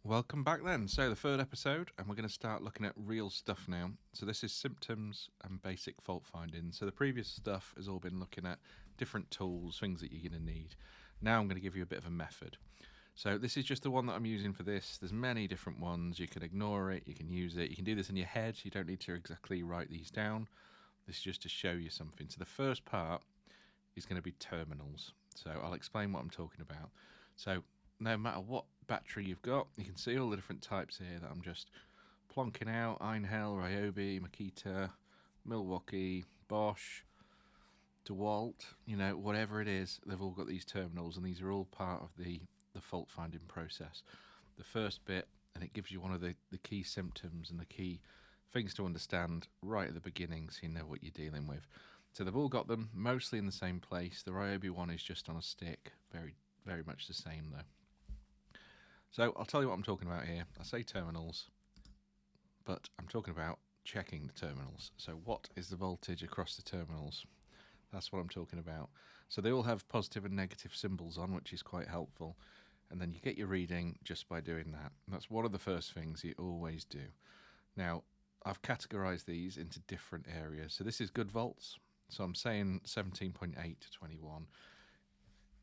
Welcome back then. So, the third episode, and we're going to start looking at real stuff now. So, this is symptoms and basic fault finding. So, the previous stuff has all been looking at different tools, things that you're going to need. Now, I'm going to give you a bit of a method. So, this is just the one that I'm using for this. There's many different ones. You can ignore it, you can use it, you can do this in your head. You don't need to exactly write these down. This is just to show you something. So, the first part is going to be terminals. So, I'll explain what I'm talking about. So, no matter what battery you've got, you can see all the different types here that I'm just plonking out: Einhell, Ryobi, Makita, Milwaukee, Bosch, DeWalt, whatever it is, they've all got these terminals, and these are all part of the fault finding process. The first bit, and it gives you one of the key symptoms and the key things to understand right at the beginning so you know what you're dealing with. So they've all got them mostly in the same place. The Ryobi one is just on a stick, very, very much the same though. So I'll tell you what I'm talking about here. I say terminals, but I'm talking about checking the terminals. So what is the voltage across the terminals? That's what I'm talking about. So they all have positive and negative symbols on, which is quite helpful. And then you get your reading just by doing that. And that's one of the first things you always do. Now, I've categorized these into different areas. So this is good volts. So I'm saying 17.8 to 21.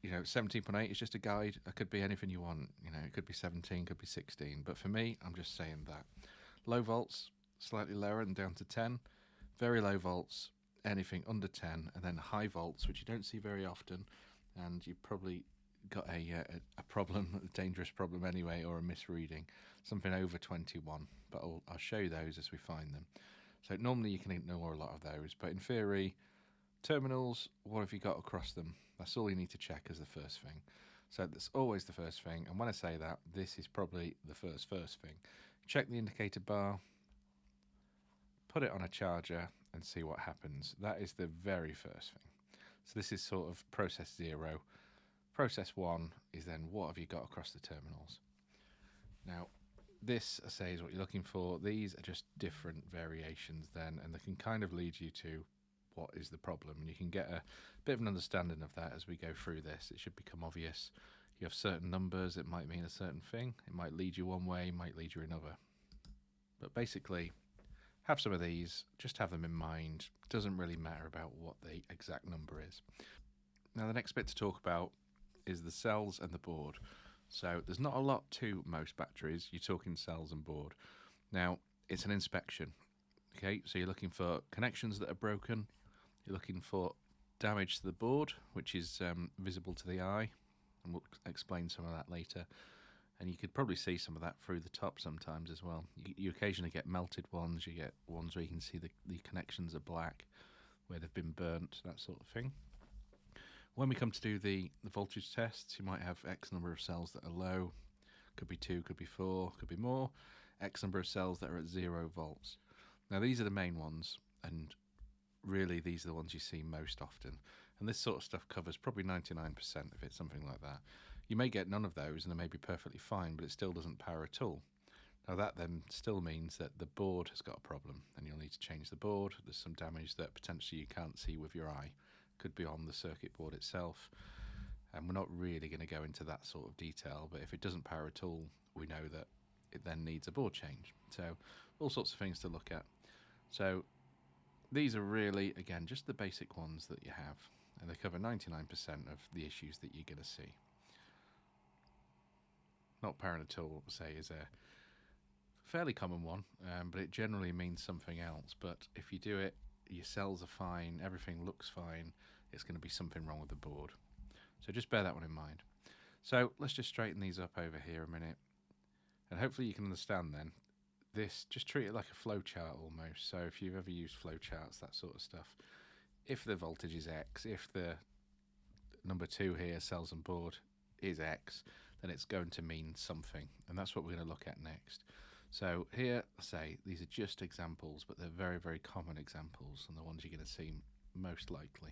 17.8 is just a guide. It could be anything you want. It could be 17, could be 16. But for me, I'm just saying that. Low volts, slightly lower and down to 10. Very low volts, anything under 10. And then high volts, which you don't see very often. And you've probably got a problem, a dangerous problem anyway, or a misreading. Something over 21. But I'll show you those as we find them. So normally you can ignore a lot of those. But in theory, terminals, what have you got across them? That's all you need to check as the first thing. So that's always the first thing. And when I say that, this is probably the first thing. Check the indicator bar, put it on a charger, and see what happens. That is the very first thing. So this is sort of process 0. Process 1 is then what have you got across the terminals. Now, this, I say, is what you're looking for. These are just different variations then, and they can kind of lead you to what is the problem, and you can get a bit of an understanding of that as we go through this. It should become obvious. You have certain numbers, it might mean a certain thing. It might lead you one way, it might lead you another. But basically, have some of these, just have them in mind. It doesn't really matter about what the exact number is. Now, the next bit to talk about is the cells and the board. So there's not a lot to most batteries. You're talking cells and board. Now, it's an inspection. Okay, so you're looking for connections that are broken. You're looking for damage to the board, which is visible to the eye, and we'll explain some of that later. And you could probably see some of that through the top sometimes as well. You occasionally get melted ones, you get ones where you can see the connections are black, where they've been burnt, that sort of thing. When we come to do the voltage tests, you might have X number of cells that are low, could be 2, could be 4, could be more, X number of cells that are at 0 volts. Now these are the main ones, and really these are the ones you see most often. And this sort of stuff covers probably 99% of it, something like that. You may get none of those and they may be perfectly fine, but it still doesn't power at all. Now that then still means that the board has got a problem and you'll need to change the board. There's some damage that potentially you can't see with your eye. Could be on the circuit board itself. And we're not really going to go into that sort of detail, but if it doesn't power at all, we know that it then needs a board change. So all sorts of things to look at. So these are really, again, just the basic ones that you have, and they cover 99% of the issues that you're going to see. Not powering at all, say, is a fairly common one, but it generally means something else. But if you do it, your cells are fine, everything looks fine, it's going to be something wrong with the board. So just bear that one in mind. So let's just straighten these up over here a minute, and hopefully you can understand then. This, just treat it like a flow chart almost. So if you've ever used flow charts, that sort of stuff, if the voltage is X, if the number 2 here, cells and board, is X, then it's going to mean something, and that's what we're going to look at next. So here, I say, these are just examples, but they're very, very common examples, and the ones you're going to see most likely.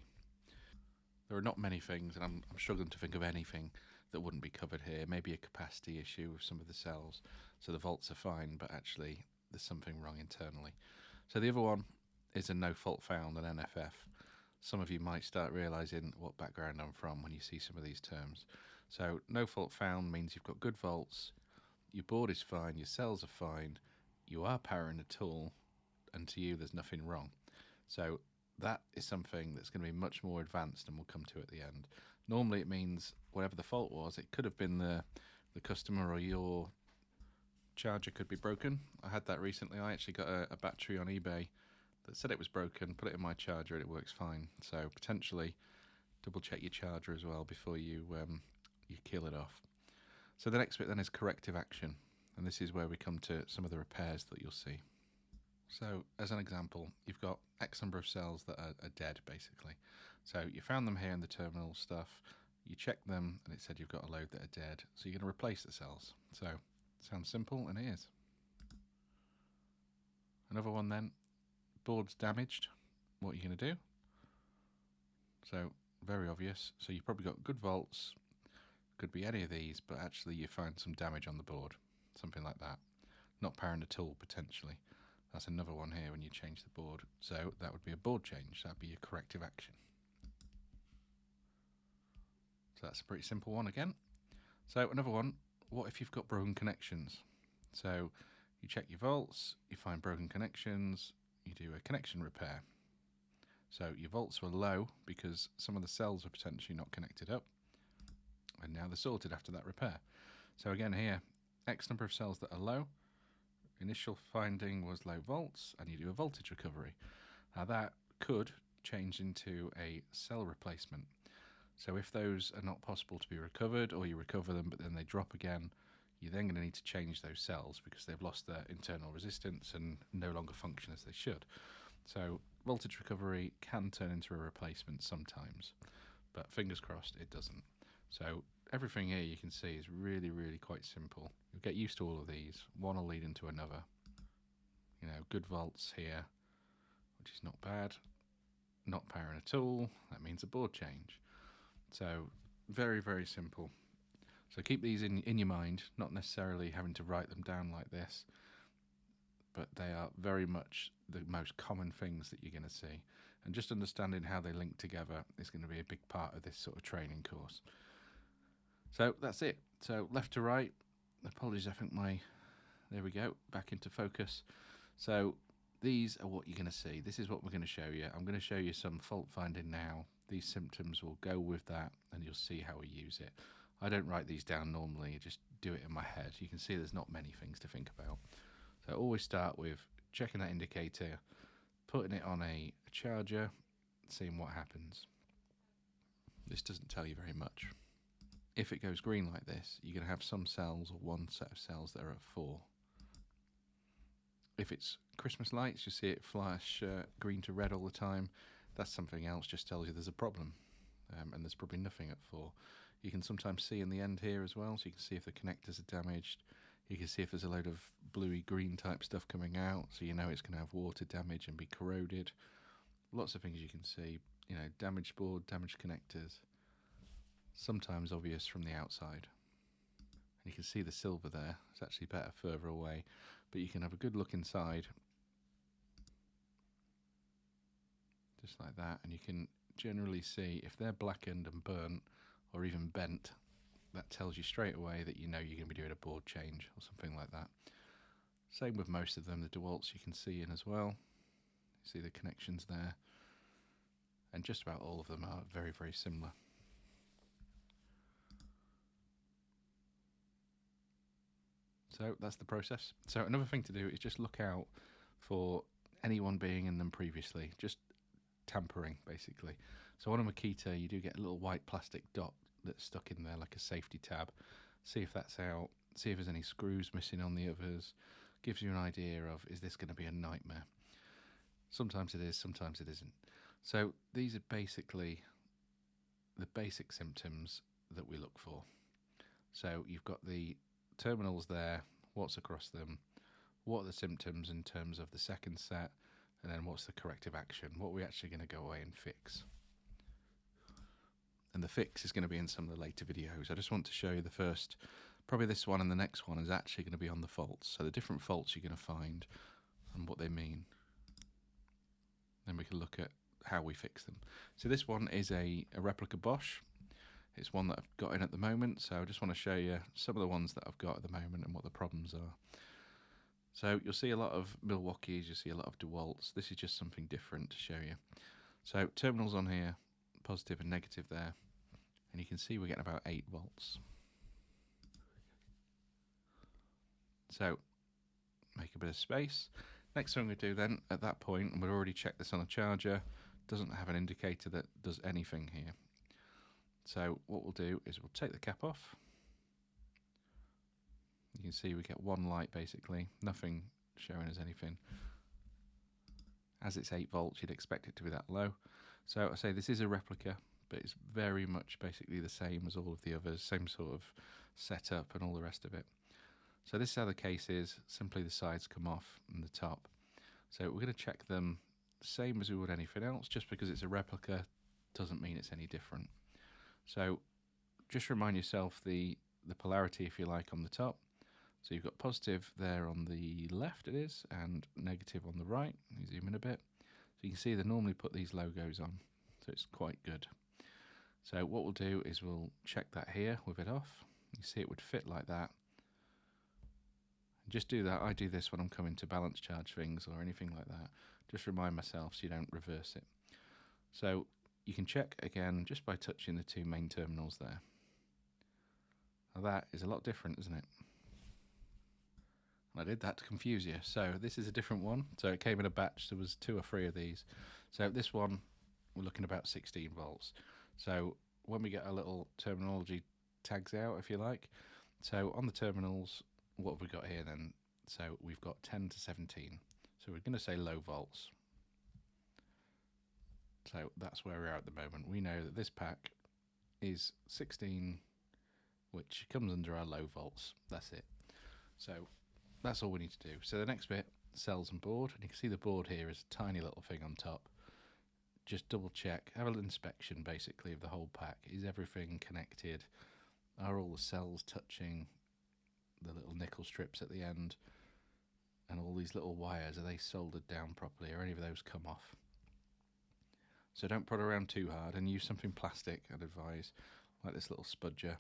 There are not many things, and I'm struggling to think of anything that wouldn't be covered here. Maybe a capacity issue with some of the cells, so the volts are fine, but actually there's something wrong internally. So the other one is a no fault found, an NFF. Some of you might start realising what background I'm from when you see some of these terms. So no fault found means you've got good volts, your board is fine, your cells are fine, you are powering a tool, and to you there's nothing wrong. So that is something that's going to be much more advanced, and we'll come to at the end. Normally it means whatever the fault was, it could have been the customer, or your charger could be broken. I had that recently. I actually got a battery on eBay that said it was broken, put it in my charger and it works fine. So potentially double check your charger as well before you kill it off. So the next bit then is corrective action, and this is where we come to some of the repairs that you'll see. So as an example, you've got X number of cells that are dead, basically. So you found them here in the terminal stuff, you check them, and it said you've got a load that are dead. So you're going to replace the cells. So sounds simple, and it is. Another one then, board's damaged. What are you going to do? So very obvious. So you've probably got good volts, could be any of these, but actually you find some damage on the board, something like that. Not powering at all, potentially. That's another one here when you change the board. So that would be a board change. That'd be a corrective action. So that's a pretty simple one again. So another one, what if you've got broken connections? So you check your volts, you find broken connections, you do a connection repair. So your volts were low because some of the cells were potentially not connected up, and now they're sorted after that repair. So again here, X number of cells that are low, initial finding was low volts, and you do a voltage recovery. Now that could change into a cell replacement. So if those are not possible to be recovered, or you recover them but then they drop again, you're then going to need to change those cells because they've lost their internal resistance and no longer function as they should. So voltage recovery can turn into a replacement sometimes, but fingers crossed it doesn't. So everything here you can see is really, really quite simple. You'll get used to all of these. One will lead into another. You know, good volts here, which is not bad. Not powering at all, that means a board change. So very, very simple. So keep these in your mind, not necessarily having to write them down like this, but they are very much the most common things that you're going to see. And just understanding how they link together is going to be a big part of this sort of training course. So that's it. So left to right, apologies, I think there we go, back into focus. So these are what you're going to see. This is what we're going to show you. I'm going to show you some fault finding now. These symptoms will go with that, and you'll see how we use it. I don't write these down normally, I just do it in my head. You can see there's not many things to think about. So always start with checking that indicator, putting it on a charger, seeing what happens. This doesn't tell you very much. If it goes green like this, you're going to have some cells, or one set of cells, that are at 4. If it's Christmas lights, you see it flash green to red all the time. That's something else, just tells you there's a problem, and there's probably nothing at 4. You can sometimes see in the end here as well, so you can see if the connectors are damaged. You can see if there's a load of bluey green type stuff coming out, so you know it's going to have water damage and be corroded. Lots of things you can see, you know, damaged board, damaged connectors, sometimes obvious from the outside. And you can see the silver there, it's actually better further away, but you can have a good look inside, just like that, and you can generally see if they're blackened and burnt or even bent, that tells you straight away that you know you're going to be doing a board change or something like that. Same with most of them. The DeWalt's you can see in as well. You see the connections there, and just about all of them are very, very similar. So that's the process. So another thing to do is just look out for anyone being in them previously, just tampering basically. So on a Makita you do get a little white plastic dot that's stuck in there like a safety tab. See if that's out, see if there's any screws missing on the others. Gives you an idea of, is this going to be a nightmare? Sometimes it is, sometimes it isn't. So these are basically the basic symptoms that we look for. So you've got the terminals there, what's across them, what are the symptoms in terms of the second set, and then what's the corrective action, what are we actually going to go away and fix. And the fix is going to be in some of the later videos. I just want to show you the first, probably this one and the next one is actually going to be on the faults. So the different faults you're going to find and what they mean. Then we can look at how we fix them. So this one is a replica Bosch. It's one that I've got in at the moment, so I just want to show you some of the ones that I've got at the moment and what the problems are. So you'll see a lot of Milwaukee's, you'll see a lot of DeWalt's. This is just something different to show you. So terminals on here, positive and negative there, and you can see we're getting about 8 volts. So make a bit of space. Next thing we do then, at that point, and we've already checked this on a charger, doesn't have an indicator that does anything here. So what we'll do is we'll take the cap off. You can see we get one light basically, nothing showing us anything. As it's 8 volts, you'd expect it to be that low. So I say this is a replica, but it's very much basically the same as all of the others, same sort of setup and all the rest of it. So this is how the case is, simply the sides come off and the top. So we're going to check them same as we would anything else, just because it's a replica doesn't mean it's any different. So just remind yourself the polarity, if you like, on the top. So you've got positive there on the left, it is, and negative on the right. Let me zoom in a bit. So you can see they normally put these logos on, so it's quite good. So what we'll do is we'll check that here with it off. You see it would fit like that. Just do that. I do this when I'm coming to balance charge things or anything like that. Just remind myself so you don't reverse it. So you can check again just by touching the 2 main terminals there. Now that is a lot different, isn't it? I did that to confuse you. So this is a different one. So it came in a batch. There was 2 or 3 of these. So this one, we're looking about 16 volts. So when we get our little terminology tags out, if you like. So on the terminals, what have we got here then? So we've got 10 to 17. So we're going to say low volts. So that's where we're at the moment. We know that this pack is 16, which comes under our low volts. That's it. So that's all we need to do. So the next bit, cells and board. And you can see the board here is a tiny little thing on top. Just double check, have an inspection basically of the whole pack. Is everything connected? Are all the cells touching the little nickel strips at the end? And all these little wires, are they soldered down properly? Or any of those come off? So don't prod around too hard and use something plastic, I'd advise, like this little spudger.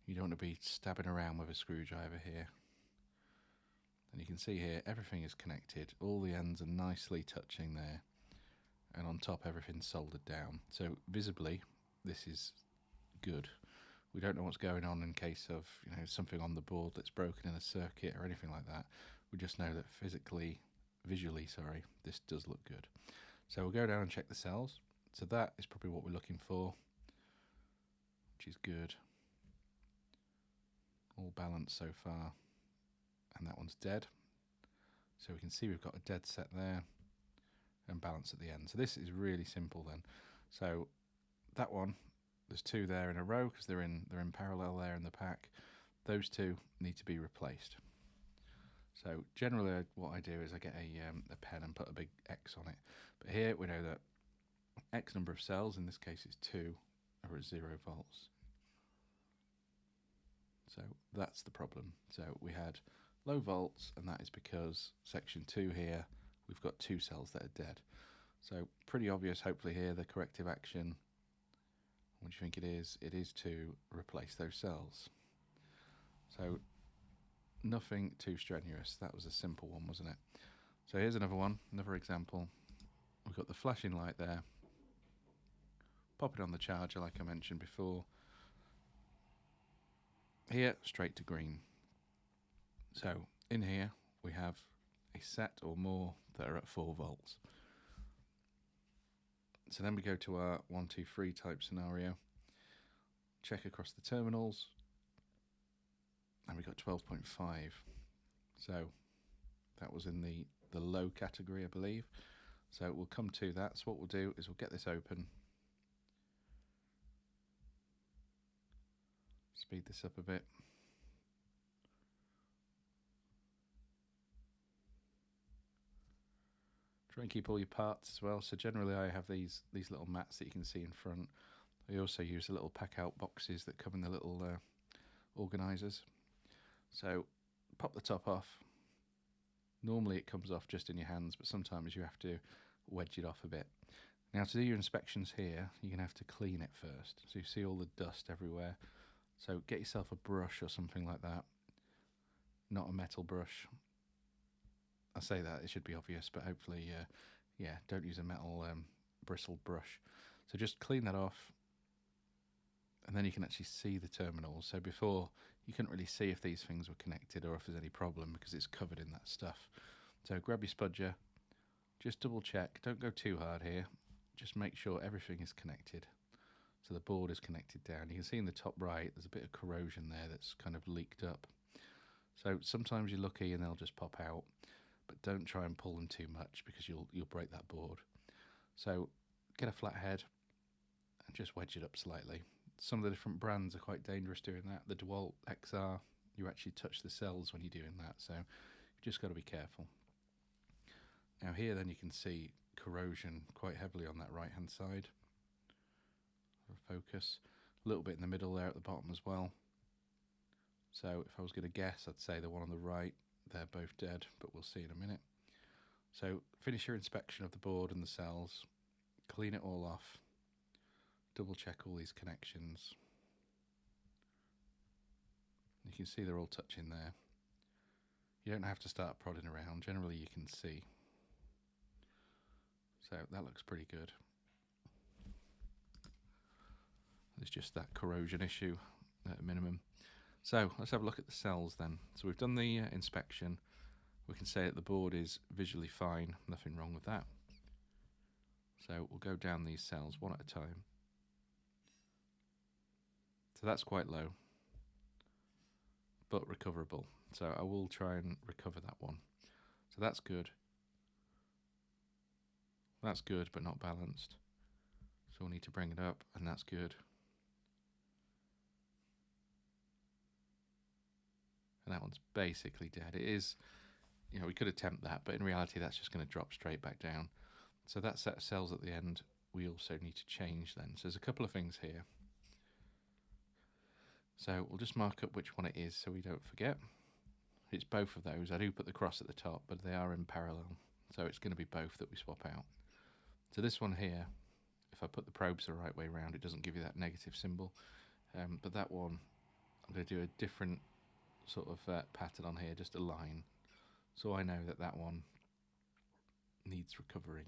You don't want to be stabbing around with a screwdriver here. And you can see here, everything is connected. All the ends are nicely touching there. And on top, everything's soldered down. So visibly, this is good. We don't know what's going on in case of something on the board that's broken in a circuit or anything like that. We just know that visually, this does look good. So we'll go down and check the cells. So that is probably what we're looking for, which is good. All balanced so far. And that one's dead. So we can see we've got a dead set there and balance at the end. So this is really simple then. So that one, there's 2 there in a row because they're in parallel there in the pack. Those 2 need to be replaced. So generally what I do is I get a pen and put a big X on it. But here we know that X number of cells, in this case it's 2, are at 0 volts. So that's the problem. So we had low volts, and that is because section 2 here, we've got 2 cells that are dead. So pretty obvious, hopefully here, the corrective action. What do you think it is? It is to replace those cells. So nothing too strenuous. That was a simple one, wasn't it? So here's another one, another example. We've got the flashing light there. Pop it on the charger like I mentioned before. Here, straight to green. So in here we have a set or more that are at 4 volts. So then we go to our 1, 2, 3 type scenario. Check across the terminals, and we got 12.5. So that was in the low category, I believe. So we'll come to that. So what we'll do is we'll get this open. Speed this up a bit. Try and keep all your parts as well. So generally I have these little mats that you can see in front. I also use the little pack out boxes that come in the little organisers. So pop the top off. Normally it comes off just in your hands, but sometimes you have to wedge it off a bit. Now to do your inspections here, you're going to have to clean it first. So you see all the dust everywhere. So get yourself a brush or something like that. Not a metal brush. I say that, it should be obvious, but hopefully, yeah, don't use a metal bristle brush. So just clean that off, and then you can actually see the terminals. So before, you couldn't really see if these things were connected or if there's any problem because it's covered in that stuff. So grab your spudger, just double check, don't go too hard here, just make sure everything is connected. So the board is connected down. You can see in the top right, there's a bit of corrosion there that's kind of leaked up. So sometimes you're lucky and they'll just pop out, but don't try and pull them too much because you'll break that board. So get a flat head and just wedge it up slightly. Some of the different brands are quite dangerous doing that. The DeWalt XR, you actually touch the cells when you're doing that, so you just got to be careful. Now here then you can see corrosion quite heavily on that right hand side. Focus. A little bit in the middle there at the bottom as well. So if I was going to guess, I'd say the one on the right, they're both dead, but we'll see in a minute. So finish your inspection of the board and the cells, clean it all off, double check all these connections. You can see they're all touching there. You don't have to start prodding around, generally you can see. So that looks pretty good. There's just that corrosion issue at a minimum. So let's have a look at the cells then. So we've done the inspection. We can say that the board is visually fine, nothing wrong with that. So we'll go down these cells one at a time. So that's quite low, but recoverable. So I will try and recover that one. So that's good. That's good, but not balanced. So we'll need to bring it up, and that's good. And that one's basically dead. It is, you know, we could attempt that, but in reality that's just going to drop straight back down. So that set of cells at the end we also need to change then. So there's a couple of things here. So we'll just mark up which one it is so we don't forget. It's both of those. I do put the cross at the top, but they are in parallel. So it's going to be both that we swap out. So this one here, if I put the probes the right way around, it doesn't give you that negative symbol. But that one, I'm going to do a different sort of pattern on here, just a line. So I know that that one needs recovery.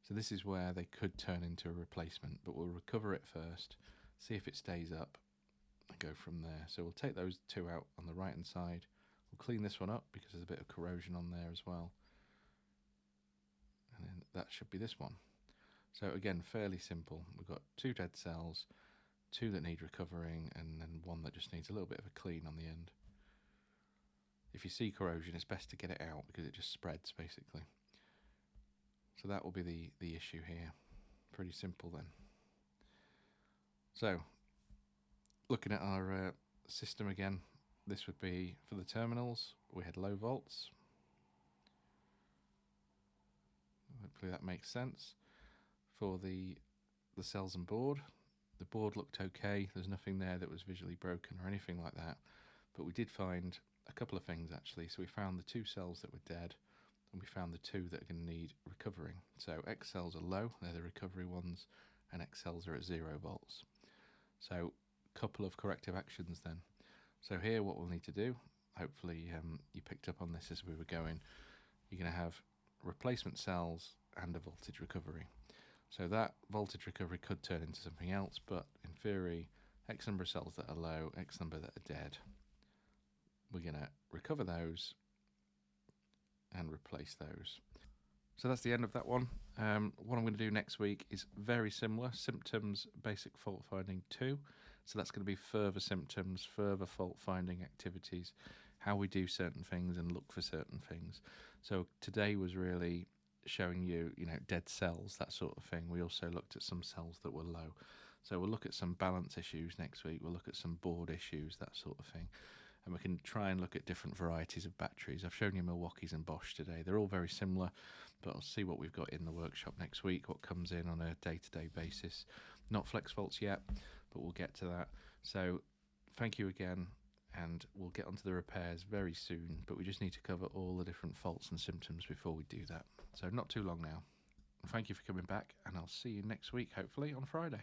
So this is where they could turn into a replacement, but we'll recover it first, see if it stays up, and go from there. So we'll take those two out on the right hand side. We'll clean this one up because there's a bit of corrosion on there as well. And then that should be this one. So again, fairly simple. We've got two dead cells, two that need recovering, and then one that just needs a little bit of a clean on the end. If you see corrosion, it's best to get it out because it just spreads basically. So that will be the issue here. Pretty simple then. So looking at our system again, this would be for the terminals. We had low volts. Hopefully that makes sense. For the cells and board, the board looked okay. There's nothing there that was visually broken or anything like that. But we did find a couple of things actually. So we found the two cells that were dead, and we found the two that are going to need recovering. So X cells are low, they're the recovery ones, and X cells are at 0 volts. So a couple of corrective actions then. So here what we'll need to do, hopefully you picked up on this as we were going, you're going to have replacement cells and a voltage recovery. So that voltage recovery could turn into something else, but in theory, X number of cells that are low, X number that are dead. We're going to recover those and replace those. So that's the end of that one. What I'm going to do next week is very similar, Symptoms Basic Fault Finding 2. So that's going to be further symptoms, further fault finding activities, how we do certain things and look for certain things. So today was really showing you, dead cells, that sort of thing. We also looked at some cells that were low. So we'll look at some balance issues next week. We'll look at some board issues, that sort of thing. And we can try and look at different varieties of batteries. I've shown you Milwaukee's and Bosch today. They're all very similar, but I'll see what we've got in the workshop next week, what comes in on a day-to-day basis. Not flex faults yet, but we'll get to that. So thank you again, and we'll get onto the repairs very soon, but we just need to cover all the different faults and symptoms before we do that. So not too long now. thank you for coming back, and I'll see you next week, hopefully on Friday.